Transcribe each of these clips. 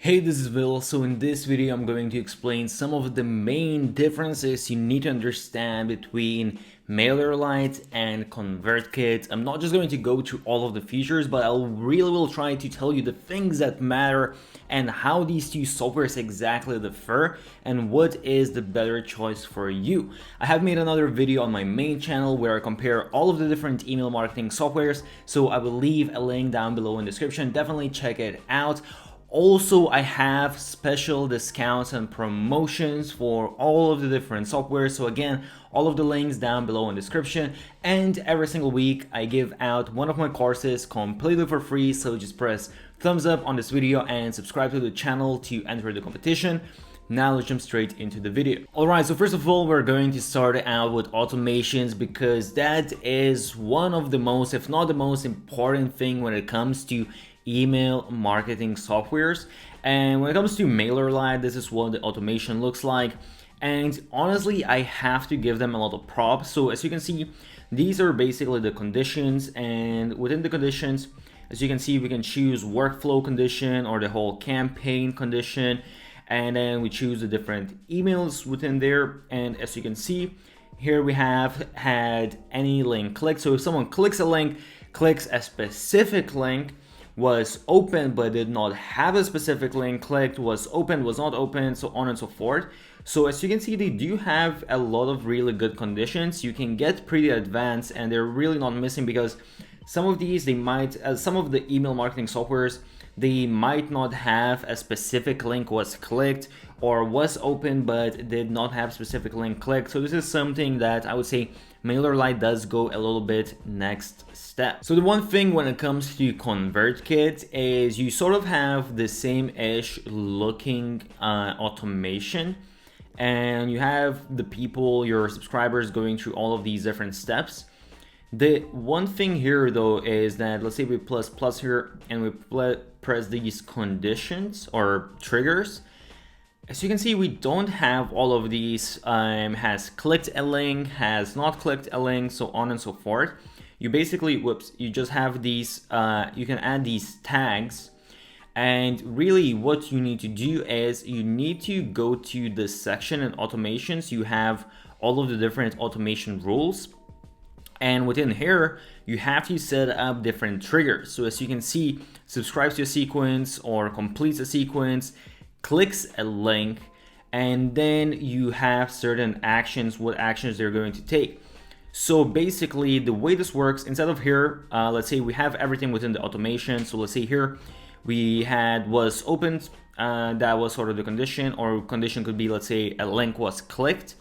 Hey, this is Will. So in this video, I'm going to explain some of the main differences you need to understand between Mailerlite and Convertkit. I'm not just going to go through all of the features, but I really will try to tell you the things that matter and how these two softwares exactly differ and what is the better choice for you. I have made another video on my main channel where I compare all of the different email marketing softwares, so I will leave a link down below in the description. Definitely check it out. Also, I have special discounts and promotions for all of the different software. So again, all of the links down below in the description. And every single week, I give out one of my courses completely for free. So just press thumbs up on this video and subscribe to the channel to enter the competition. Now let's jump straight into the video. Alright, so first of all, we're going to start out with automations because that is one of the most, if not the most important thing when it comes to email marketing softwares. And when it comes to Mailerlite, this is what the automation looks like. And honestly, I have to give them a lot of props. So as you can see, these are basically the conditions, and within the conditions, as you can see, we can choose workflow condition or the whole campaign condition, and then we choose the different emails within there. And as you can see, here we have had any link clicked. So if someone clicks a link, clicks a specific link, was open but did not have a specific link, clicked, was open, was not open, so on and so forth. So as you can see, they do have a lot of really good conditions. You can get pretty advanced and they're really not missing, because some of these, they might, some of the email marketing softwares, they might not have a specific link was clicked or was open but did not have specific link clicked. So this is something that I would say Mailerlite does go a little bit next step. So the one thing when it comes to Convertkit is you sort of have the same-ish looking automation, and you have the people, your subscribers, going through all of these different steps. The one thing here though is that, let's say we plus here and we press these conditions or triggers. As you can see, we don't have all of these has clicked a link, has not clicked a link, so on and so forth. You basically, you just have these, you can add these tags. And really what you need to do is you need to go to this section in automations. You have all of the different automation rules. And within here, you have to set up different triggers. So as you can see, subscribes to a sequence or completes a sequence, clicks a link, and then you have certain actions, what actions they're going to take. So basically the way this works, instead of here, let's say we have everything within the automation. So let's say here we had was opened, that was sort of the condition, or condition could be, let's say a link was clicked.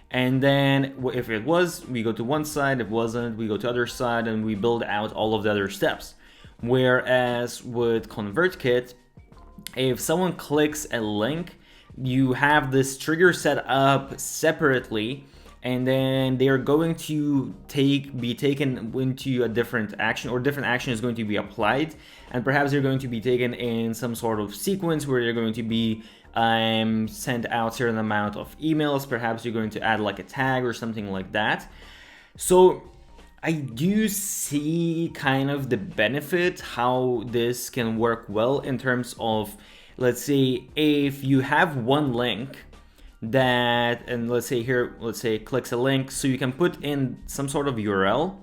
And then if it was, we go to one side, if it wasn't, we go to other side, and we build out all of the other steps. Whereas with Convertkit, if someone clicks a link, you have this trigger set up separately, and then they are going to be taken into a different action, or different action is going to be applied, and perhaps they're going to be taken in some sort of sequence where they're going to be sent out a certain amount of emails. Perhaps you're going to add like a tag or something like that. So I do see kind of the benefit how this can work well in terms of, let's say if you have one link that, and let's say here, let's say clicks a link, so you can put in some sort of URL,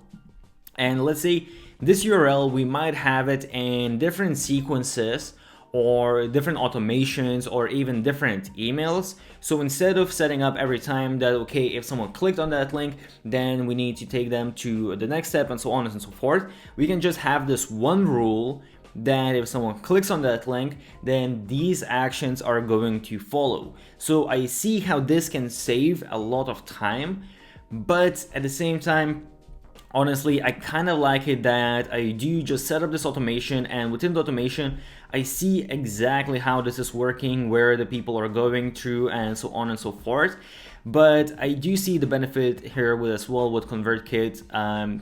and let's say this URL, we might have it in different sequences or different automations or even different emails. So instead of setting up every time that, okay, if someone clicked on that link, then we need to take them to the next step and so on and so forth, we can just have this one rule that if someone clicks on that link, then these actions are going to follow. So I see how this can save a lot of time, but at the same time, honestly, I kind of like it that I do just set up this automation, and within the automation, I see exactly how this is working, where the people are going through, and so on and so forth. But I do see the benefit here with as well what Convertkit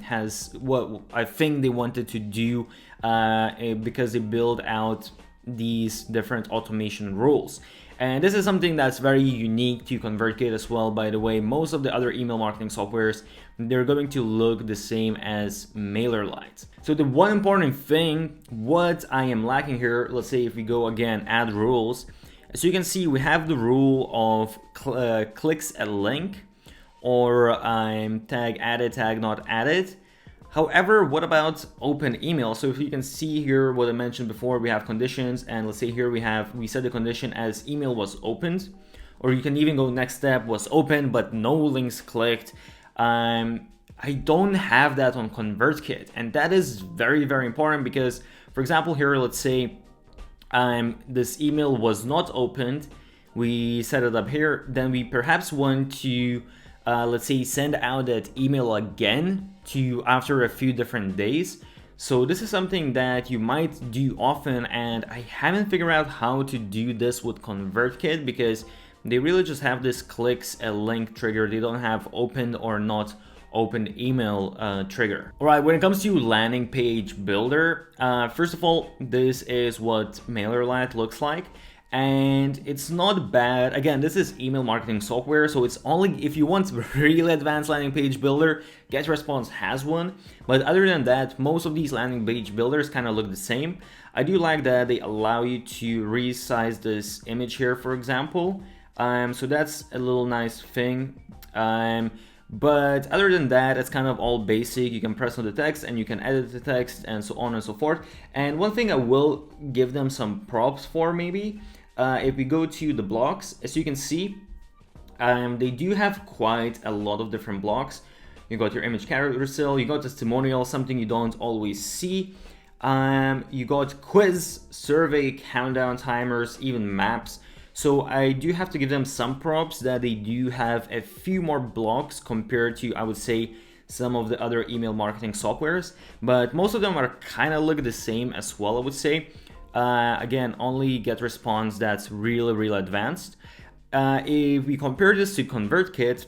has, what I think they wanted to do, because they build out these different automation rules. And this is something that's very unique to Convertkit as well, by the way. Most of the other email marketing softwares, they're going to look the same as Mailerlite. So the one important thing, what I am lacking here, let's say if we go again, add rules. So you can see we have the rule of clicks a link, or tag added, tag not added. However, what about open email? So if you can see here what I mentioned before, we have conditions, and let's say here we set the condition as email was opened, or you can even go next step, was opened but no links clicked. I don't have that on Convertkit, and that is very, very important because, for example, here, let's say this email was not opened, we set it up here, then we perhaps want to let's say send out that email again to you after a few different days. So this is something that you might do often, and I haven't figured out how to do this with Convertkit because they really just have this clicks a link trigger. They don't have opened or not open email trigger. All right, when it comes to landing page builder, first of all, this is what Mailerlite looks like. And it's not bad. Again, this is email marketing software, so it's only if you want really advanced landing page builder, GetResponse has one. But other than that, most of these landing page builders kind of look the same. I do like that they allow you to resize this image here, for example. So that's a little nice thing. But other than that, it's kind of all basic. You can press on the text and you can edit the text and so on and so forth. And one thing I will give them some props for maybe, if we go to the blocks, as you can see, they do have quite a lot of different blocks. You got your image carousel, you got testimonial, something you don't always see. You got quiz, survey, countdown timers, even maps. So I do have to give them some props that they do have a few more blocks compared to, I would say, some of the other email marketing softwares, but most of them are kind of look the same as well, I would say. Again, only GetResponse that's really, really advanced. If we compare this to Convertkit,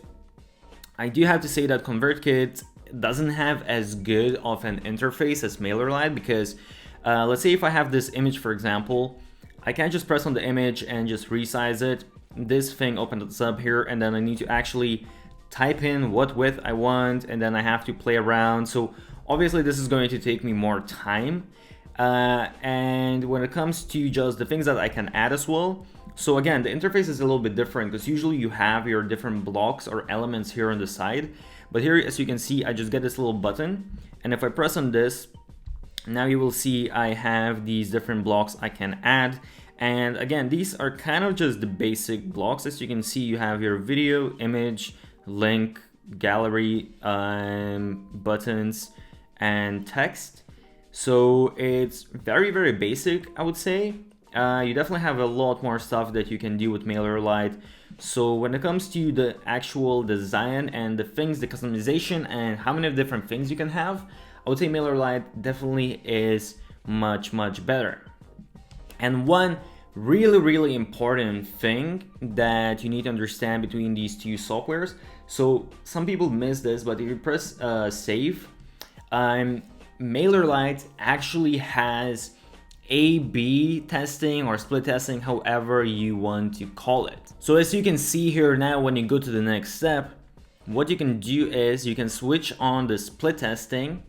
I do have to say that Convertkit doesn't have as good of an interface as Mailerlite because let's say if I have this image, for example, I can't just press on the image and just resize it. This thing opens up here, and then I need to actually type in what width I want, and then I have to play around. So obviously this is going to take me more time. And when it comes to just the things that I can add as well, so again, the interface is a little bit different because usually you have your different blocks or elements here on the side. But here, as you can see, I just get this little button, and if I press on this, now you will see I have these different blocks I can add. And again, these are kind of just the basic blocks. As you can see, you have your video, image, link, gallery, buttons, and text. So it's very, very basic, I would say. You definitely have a lot more stuff that you can do with Mailerlite. So when it comes to the actual design and the things, the customization, and how many different things you can have, I would say Mailerlite definitely is much, much better. And one really, really important thing that you need to understand between these two softwares, so some people miss this, but if you press save, Mailerlite actually has A/B testing or split testing, however you want to call it. So as you can see here now, when you go to the next step, what you can do is you can switch on the split testing.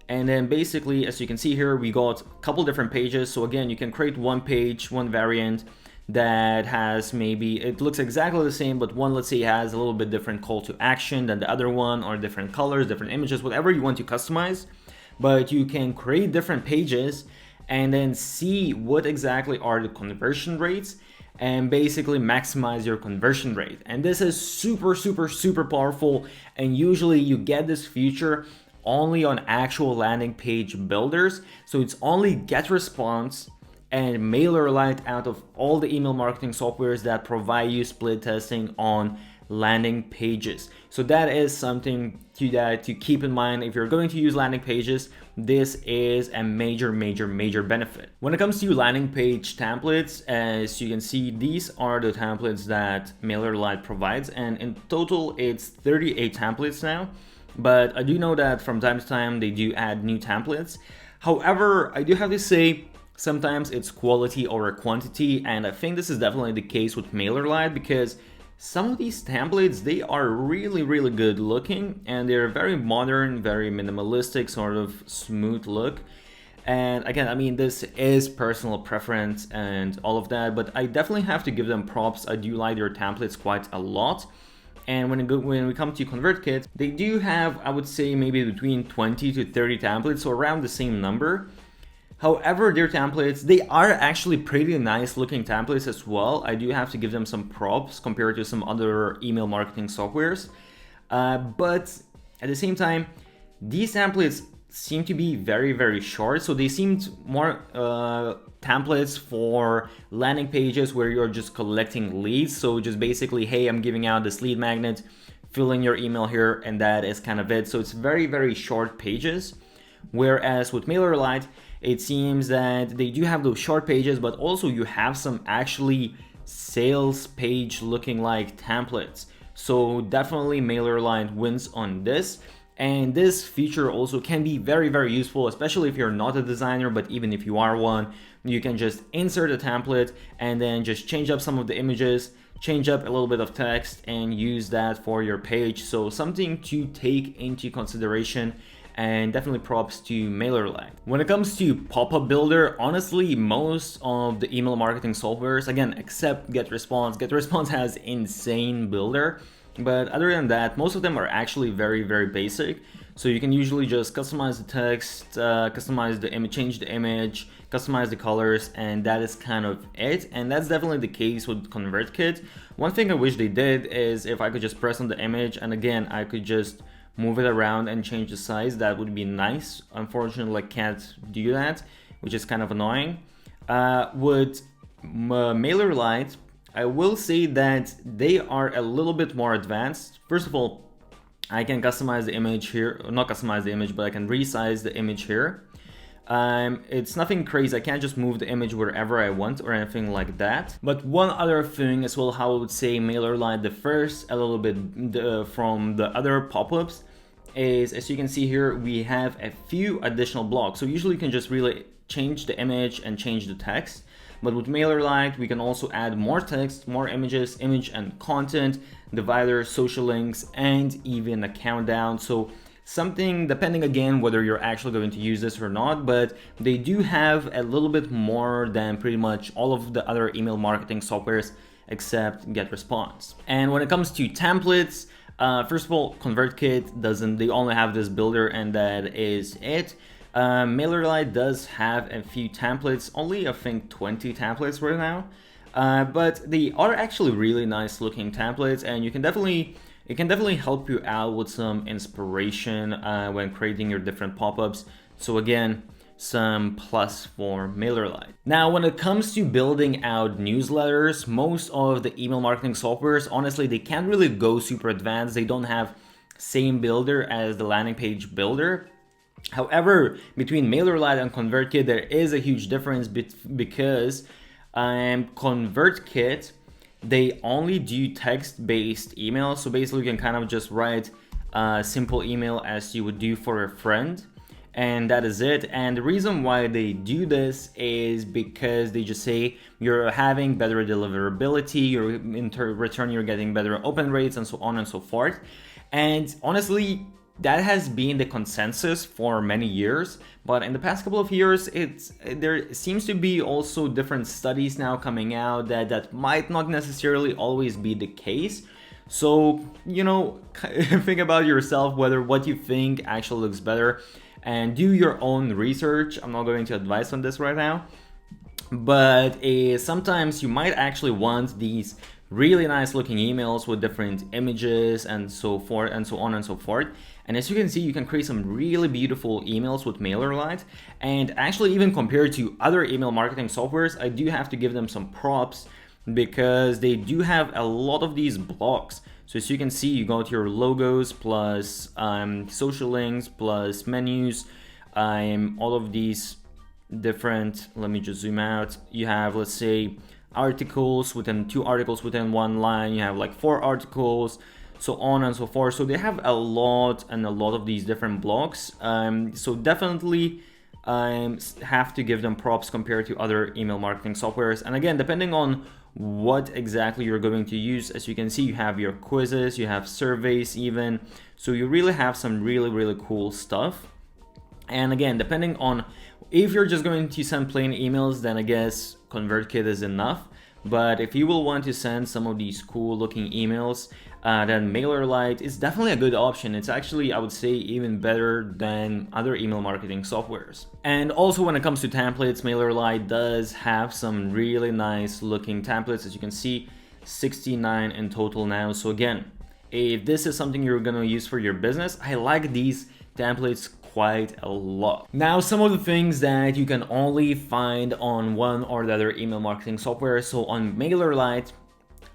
And then basically, as you can see here, we got a couple different pages. So again, you can create one page, one variant that has maybe, it looks exactly the same, but one, let's say, has a little bit different call to action than the other one, or different colors, different images, whatever you want to customize. But you can create different pages and then see what exactly are the conversion rates and basically maximize your conversion rate. And this is super, super, super powerful. And usually you get this feature only on actual landing page builders. So it's only GetResponse and Mailerlite out of all the email marketing softwares that provide you split testing on landing pages. So that is something to keep in mind. If you're going to use landing pages, this is a major, major, major benefit. When it comes to landing page templates, as you can see, these are the templates that Mailerlite provides, and in total it's 38 templates now. But I do know that from time to time they do add new templates. However, I do have to say, Sometimes it's quality over quantity, and I think this is definitely the case with Mailerlite, because some of these templates, they are really good looking, and they're very modern, very minimalistic, sort of smooth look. And again, I mean, this is personal preference and all of that, but I definitely have to give them props. I do like their templates quite a lot. And when we come to Convertkit, they do have, I would say, maybe between 20 to 30 templates, so around the same number. However, their templates, they are actually pretty nice looking templates as well. I do have to give them some props compared to some other email marketing softwares. But at the same time, these templates seem to be very short. So they seemed more templates for landing pages where you're just collecting leads. So just basically, hey, I'm giving out this lead magnet, fill in your email here, and that is kind of it. So it's very short pages. Whereas with Mailerlite, it seems that they do have those short pages, but also you have some actually sales page looking like templates. So definitely Mailerlite wins on this. And this feature also can be very useful, especially if you're not a designer, but even if you are one, you can just insert a template and then just change up some of the images, change up a little bit of text, and use that for your page. So something to take into consideration, and definitely props to Mailerlite. When it comes to PopUp Builder, honestly, most of the email marketing softwares, again, except GetResponse has insane builder. But other than that, most of them are actually very basic. So you can usually just customize the text, customize the image, change the image, customize the colors, and that is kind of it. And that's definitely the case with Convertkit. One thing I wish they did is if I could just press on the image, and again, I could just move it around and change the size. That would be nice. Unfortunately, I can't do that, which is kind of annoying. With Mailerlite, I will say that they are a little bit more advanced. First of all, I can customize the image here, not customize the image, but I can resize the image here. It's nothing crazy. I can't just move the image wherever I want or anything like that. But one other thing as well, how I would say Mailerlite differs a little bit from the other pop-ups is, as you can see here, we have a few additional blocks. So usually you can just really change the image and change the text. But with Mailerlite, we can also add more text, more images, image and content, dividers, social links, and even a countdown. So something, depending again whether you're actually going to use this or not, but they do have a little bit more than pretty much all of the other email marketing softwares except GetResponse. And when it comes to templates, first of all, Convertkit doesn't, they only have this builder and that is it. Mailerlite does have a few templates, only I think 20 templates right now, but they are actually really nice looking templates, and it can definitely help you out with some inspiration when creating your different pop-ups. So again, some plus for Mailerlite. Now, when it comes to building out newsletters, most of the email marketing softwares, honestly, they can't really go super advanced. They don't have same builder as the landing page builder. However, between Mailerlite and Convertkit, there is a huge difference because Convertkit, they only do text-based emails. So basically, you can kind of just write a simple email as you would do for a friend, and that is it. And the reason why they do this is because they just say you're having better deliverability, in return you're getting better open rates, and so on and so forth. And honestly, that has been the consensus for many years, but in the past couple of years, there seems to be also different studies now coming out that might not necessarily always be the case. So, you know, think about yourself whether what you think actually looks better, and do your own research. I'm not going to advise on this right now, but sometimes you might actually want these really nice looking emails with different images and so forth and so on and so forth. And as you can see, you can create some really beautiful emails with Mailerlite. And actually, even compared to other email marketing softwares, I do have to give them some props because they do have a lot of these blocks. So as you can see, you go to your logos plus social links plus menus, all of these different, let me just zoom out. You have, let's say, articles within 2 articles within 1 line, you have like 4 articles, so on and so forth. So they have a lot of these different blocks. So definitely have to give them props compared to other email marketing softwares. And again, depending on what exactly you're going to use, as you can see, you have your quizzes, you have surveys even. So you really have some really cool stuff. And again, depending on if you're just going to send plain emails, then I guess Convertkit is enough. But if you will want to send some of these cool looking emails, then Mailerlite is definitely a good option. It's actually, I would say, even better than other email marketing softwares. And also when it comes to templates, Mailerlite does have some really nice looking templates. As you can see, 69 in total now. So again, if this is something you're gonna use for your business, I like these templates quite a lot. Now, some of the things that you can only find on one or the other email marketing software. So on Mailerlite,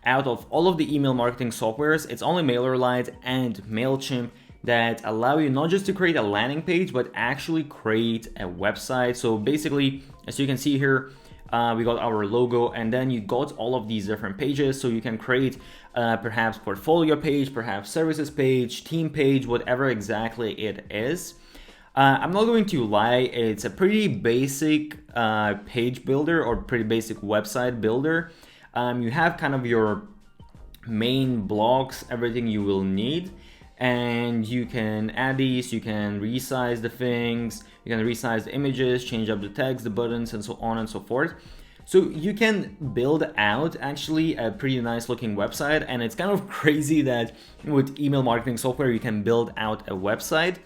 out of all of the email marketing softwares, it's only Mailerlite and Mailchimp that allow you not just to create a landing page, but actually create a website. So basically, as you can see here, we got our logo, and then you got all of these different pages. So you can create perhaps portfolio page, perhaps services page, team page, whatever exactly it is. I'm not going to lie, it's a pretty basic page builder or pretty basic website builder. You have kind of your main blocks, everything you will need, and you can add these, you can resize the things, you can resize the images, change up the text, the buttons, and so on and so forth. So you can build out actually a pretty nice looking website, and it's kind of crazy that with email marketing software you can build out a website.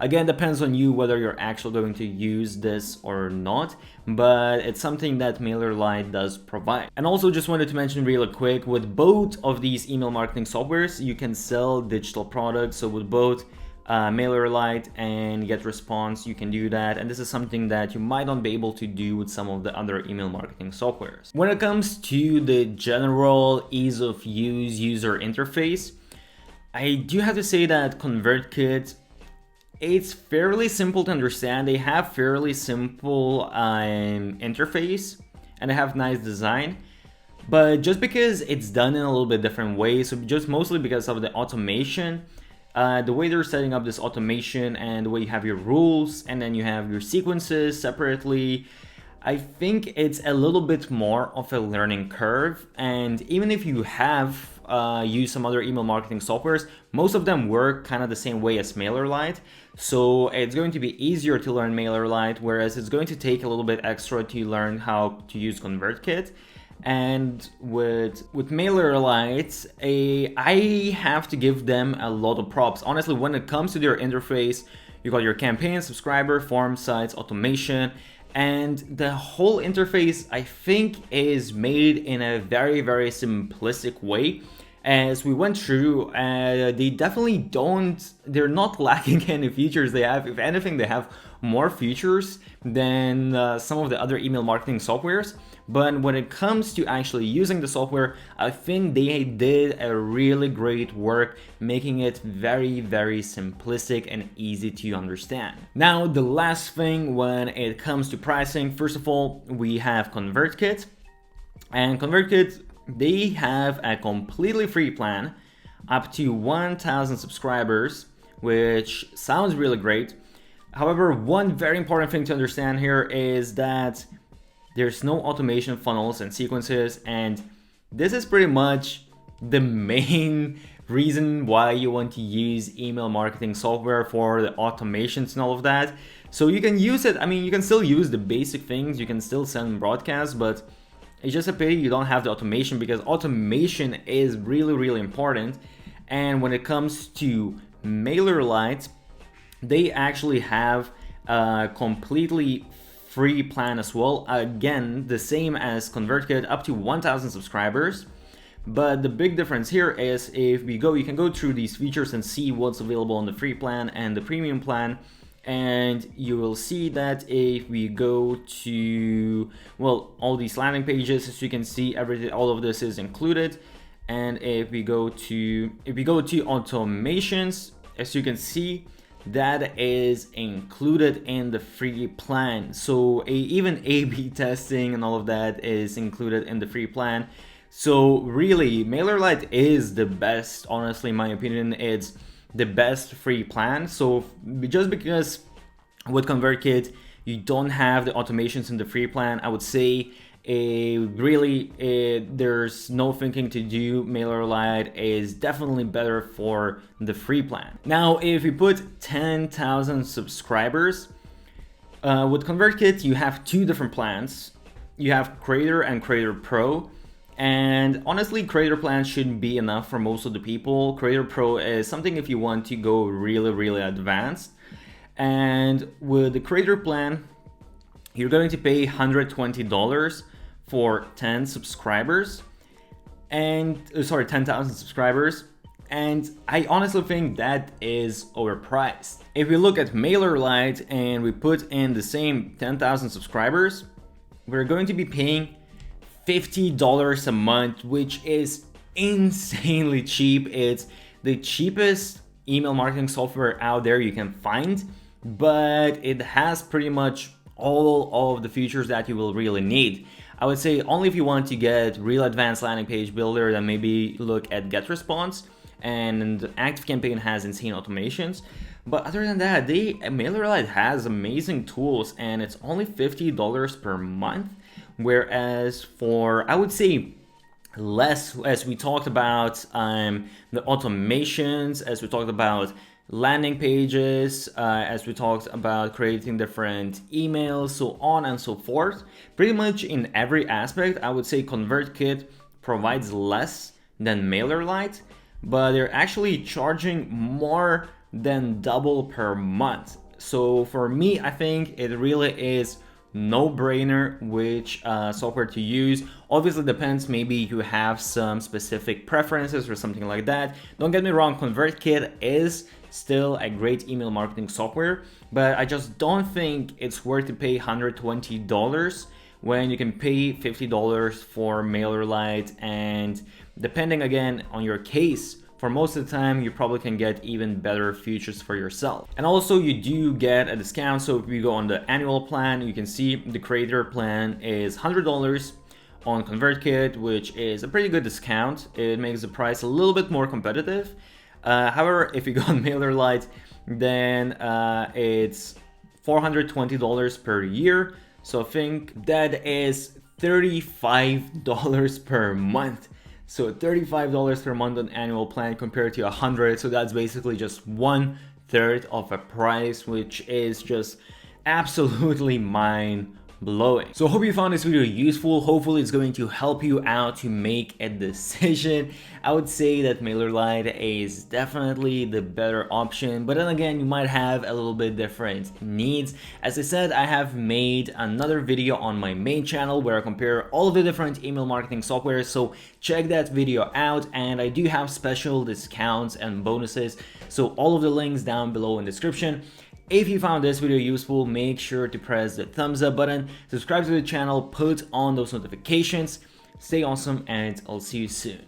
Again, depends on you whether you're actually going to use this or not, but it's something that Mailerlite does provide. And also just wanted to mention really quick, with both of these email marketing softwares, you can sell digital products. So with both Mailerlite and GetResponse, you can do that. And this is something that you might not be able to do with some of the other email marketing softwares. When it comes to the general ease of use user interface, I do have to say that Convertkit, it's fairly simple to understand. They have fairly simple interface, and they have nice design. But just because it's done in a little bit different way, so just mostly because of the automation, the way they're setting up this automation and the way you have your rules and then you have your sequences separately, I think it's a little bit more of a learning curve. And even if you have used some other email marketing softwares, most of them work kind of the same way as Mailerlite. So it's going to be easier to learn Mailerlite, whereas it's going to take a little bit extra to learn how to use Convertkit. And with Mailerlite, I have to give them a lot of props. Honestly, when it comes to their interface, you got your campaign, subscriber, form, sites, automation, and the whole interface, I think, is made in a very simplistic way. As we went through, they definitely they're not lacking any features. They have, if anything, they have more features than some of the other email marketing softwares. But when it comes to actually using the software, I think they did a really great work making it very simplistic and easy to understand. Now, the last thing when it comes to pricing, first of all, we have Convertkit. And Convertkit, they have a completely free plan up to 1,000 subscribers, which sounds really great. However, one very important thing to understand here is that there's no automation funnels and sequences, and this is pretty much the main reason why you want to use email marketing software, for the automations and all of that. So you can use it, I mean, you can still use the basic things, you can still send broadcasts, but it's just a pity you don't have the automation, because automation is really important. And when it comes to Mailerlite, they actually have a completely free plan as well. Again, the same as Convertkit, up to 1,000 subscribers. But the big difference here is, if we go, you can go through these features and see what's available on the free plan and the premium plan. And you will see that if we go to, well, all these landing pages, as you can see, all of this is included. And if we go to automations, as you can see, that is included in the free plan. So even A/B testing and all of that is included in the free plan. So really, Mailerlite is the best, honestly, in my opinion. It's the best free plan. So just because with Convertkit you don't have the automations in the free plan, I would say there's no thinking to do. Mailerlite is definitely better for the free plan. Now, if you put 10,000 subscribers, with Convertkit, you have two different plans. You have Creator and Creator Pro. And honestly, Creator plan shouldn't be enough for most of the people. Creator Pro is something if you want to go really advanced. And with the Creator plan, you're going to pay $120 for 10 subscribers. And sorry, 10,000 subscribers. And I honestly think that is overpriced. If we look at Mailerlite and we put in the same 10,000 subscribers, we're going to be paying $50 a month, which is insanely cheap. It's the cheapest email marketing software out there you can find, but it has pretty much all of the features that you will really need. I would say only if you want to get real advanced landing page builder, then maybe look at GetResponse, and ActiveCampaign has insane automations. But other than that, Mailerlite has amazing tools, and it's only $50 per month. Whereas for, I would say, less, as we talked about the automations, as we talked about landing pages, as we talked about creating different emails, so on and so forth. Pretty much in every aspect, I would say Convertkit provides less than Mailerlite, but they're actually charging more than double per month. So for me, I think it really is no-brainer which software to use. Obviously depends, maybe you have some specific preferences or something like that. Don't get me wrong, Convertkit is still a great email marketing software, but I just don't think it's worth to pay $120 when you can pay $50 for Mailerlite. And depending again on your case, for most of the time, you probably can get even better features for yourself. And also you do get a discount. So if you go on the annual plan, you can see the Creator plan is $100 on Convertkit, which is a pretty good discount. It makes the price a little bit more competitive. However, if you go on Mailerlite, then it's $420 per year. So I think that is $35 per month. So $35 per month on annual plan compared to $100. So that's basically just 1/3 of a price, which is just absolutely mind-blowing. So I hope you found this video useful. Hopefully it's going to help you out to make a decision. I would say that Mailerlite is definitely the better option, but then again, you might have a little bit different needs. As I said, I have made another video on my main channel where I compare all of the different email marketing software, so check that video out. And I do have special discounts and bonuses, so all of the links down below in the description. If you found this video useful, make sure to press the thumbs up button, subscribe to the channel, put on those notifications. Stay awesome, and I'll see you soon.